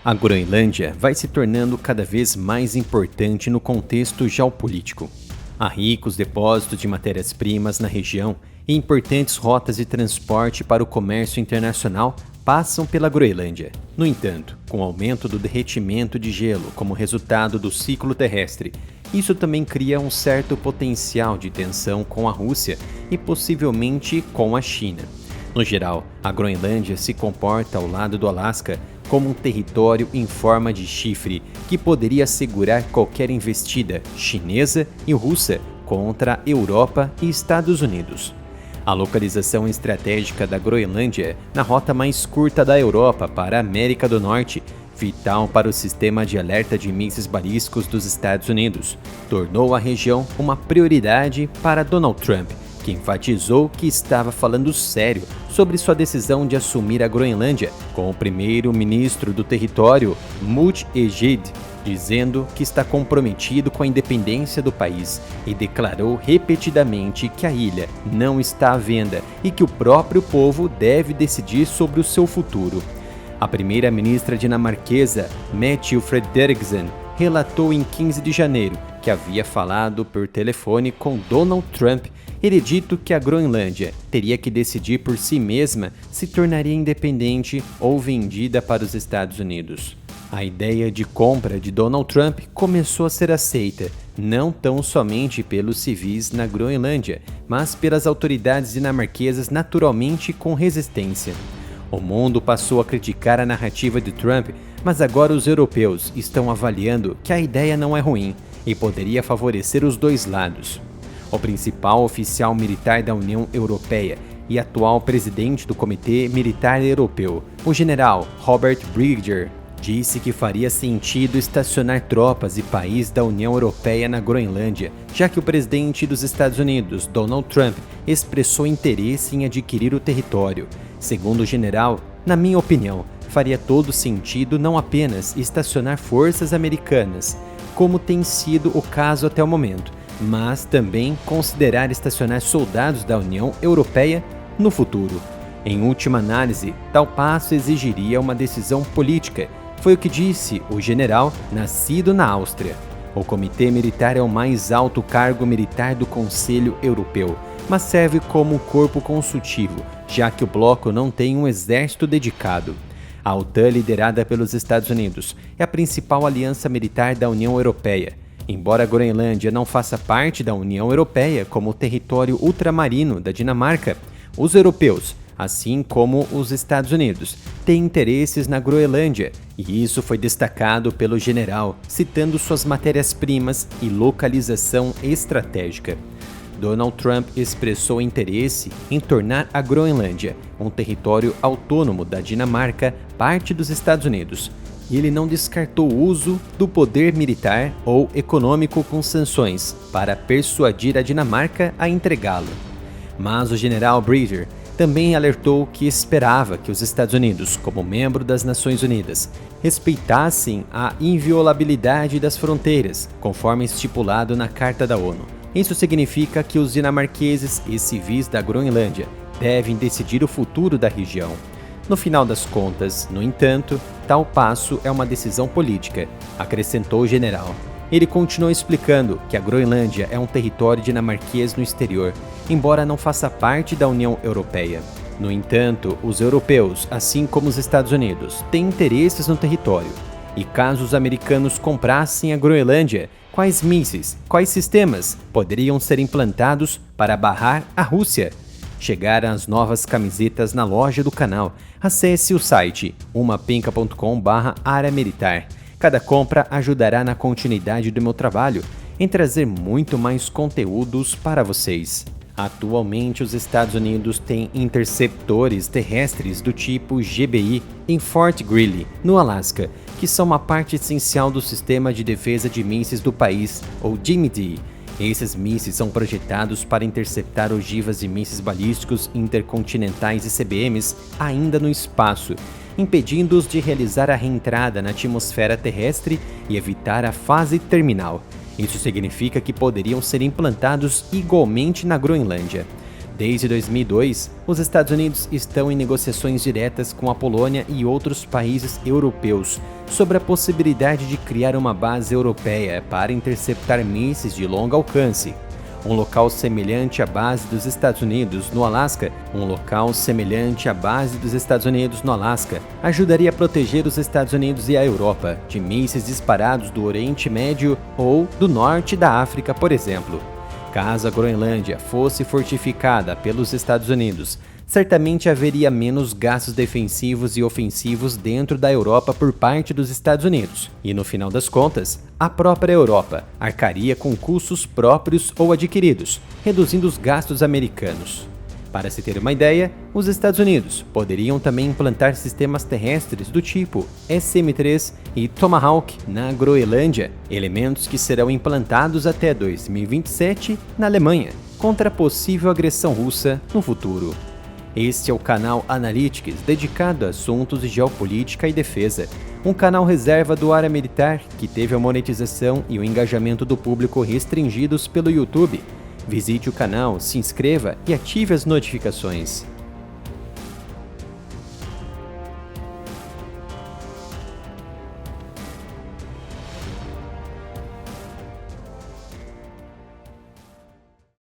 A Groenlândia vai se tornando cada vez mais importante no contexto geopolítico. Há ricos depósitos de matérias-primas na região e importantes rotas de transporte para o comércio internacional passam pela Groenlândia. No entanto, com o aumento do derretimento de gelo como resultado do ciclo terrestre, isso também cria um certo potencial de tensão com a Rússia e possivelmente com a China. No geral, a Groenlândia se comporta ao lado do Alasca como um território em forma de chifre que poderia assegurar qualquer investida chinesa e russa contra a Europa e Estados Unidos. A localização estratégica da Groenlândia, na rota mais curta da Europa para a América do Norte, vital para o sistema de alerta de mísseis balísticos dos Estados Unidos, tornou a região uma prioridade para Donald Trump, que enfatizou que estava falando sério sobre sua decisão de assumir a Groenlândia, com o primeiro-ministro do território, Buttigieg, dizendo que está comprometido com a independência do país e declarou repetidamente que a ilha não está à venda e que o próprio povo deve decidir sobre o seu futuro. A primeira-ministra dinamarquesa, Mette Frederiksen, relatou em 15 de janeiro que havia falado por telefone com Donald Trump e dito que a Groenlândia teria que decidir por si mesma se tornaria independente ou vendida para os Estados Unidos. A ideia de compra de Donald Trump começou a ser aceita, não tão somente pelos civis na Groenlândia, mas pelas autoridades dinamarquesas naturalmente com resistência. O mundo passou a criticar a narrativa de Trump, mas agora os europeus estão avaliando que a ideia não é ruim e poderia favorecer os dois lados. O principal oficial militar da União Europeia e atual presidente do Comitê Militar Europeu, o general Robert Bridger, disse que faria sentido estacionar tropas e países da União Europeia na Groenlândia, já que o presidente dos Estados Unidos, Donald Trump, expressou interesse em adquirir o território. Segundo o general, na minha opinião, faria todo sentido não apenas estacionar forças americanas, como tem sido o caso até o momento, mas também considerar estacionar soldados da União Europeia no futuro. Em última análise, tal passo exigiria uma decisão política. Foi o que disse o general, nascido na Áustria. O Comitê Militar é o mais alto cargo militar do Conselho Europeu, mas serve como corpo consultivo, já que o bloco não tem um exército dedicado. A OTAN, liderada pelos Estados Unidos, é a principal aliança militar da União Europeia. Embora a Groenlândia não faça parte da União Europeia como território ultramarino da Dinamarca, os europeus, assim como os Estados Unidos, têm interesses na Groenlândia, e isso foi destacado pelo general, citando suas matérias-primas e localização estratégica. Donald Trump expressou interesse em tornar a Groenlândia um território autônomo da Dinamarca, parte dos Estados Unidos. E ele não descartou o uso do poder militar ou econômico com sanções para persuadir a Dinamarca a entregá-lo. Mas o general Bridger também alertou que esperava que os Estados Unidos, como membro das Nações Unidas, respeitassem a inviolabilidade das fronteiras, conforme estipulado na Carta da ONU. Isso significa que os dinamarqueses e civis da Groenlândia devem decidir o futuro da região. No final das contas, no entanto, tal passo é uma decisão política, acrescentou o general. Ele continuou explicando que a Groenlândia é um território dinamarquês no exterior, embora não faça parte da União Europeia. No entanto, os europeus, assim como os Estados Unidos, têm interesses no território. E caso os americanos comprassem a Groenlândia, quais mísseis, quais sistemas poderiam ser implantados para barrar a Rússia? Chegaram as novas camisetas na loja do canal. Acesse o site umapenca.com/área militar. Cada compra ajudará na continuidade do meu trabalho em trazer muito mais conteúdos para vocês. Atualmente, os Estados Unidos têm interceptores terrestres do tipo GBI em Fort Greely, no Alasca, que são uma parte essencial do sistema de defesa de mísseis do país, ou DIMD. Esses mísseis são projetados para interceptar ogivas de mísseis balísticos intercontinentais e CBMs ainda no espaço, impedindo-os de realizar a reentrada na atmosfera terrestre e evitar a fase terminal. Isso significa que poderiam ser implantados igualmente na Groenlândia. Desde 2002, os Estados Unidos estão em negociações diretas com a Polônia e outros países europeus sobre a possibilidade de criar uma base europeia para interceptar mísseis de longo alcance. Um local semelhante à base dos Estados Unidos no Alasca, ajudaria a proteger os Estados Unidos e a Europa de mísseis disparados do Oriente Médio ou do norte da África, por exemplo. Caso a Groenlândia fosse fortificada pelos Estados Unidos, certamente haveria menos gastos defensivos e ofensivos dentro da Europa por parte dos Estados Unidos. E no final das contas, a própria Europa arcaria com custos próprios ou adquiridos, reduzindo os gastos americanos. Para se ter uma ideia, os Estados Unidos poderiam também implantar sistemas terrestres do tipo SM-3 e Tomahawk na Groenlândia, elementos que serão implantados até 2027 na Alemanha, contra a possível agressão russa no futuro. Este é o canal Analytics, dedicado a assuntos de geopolítica e defesa, um canal reserva do Área Militar que teve a monetização e o engajamento do público restringidos pelo YouTube. Visite o canal, se inscreva e ative as notificações.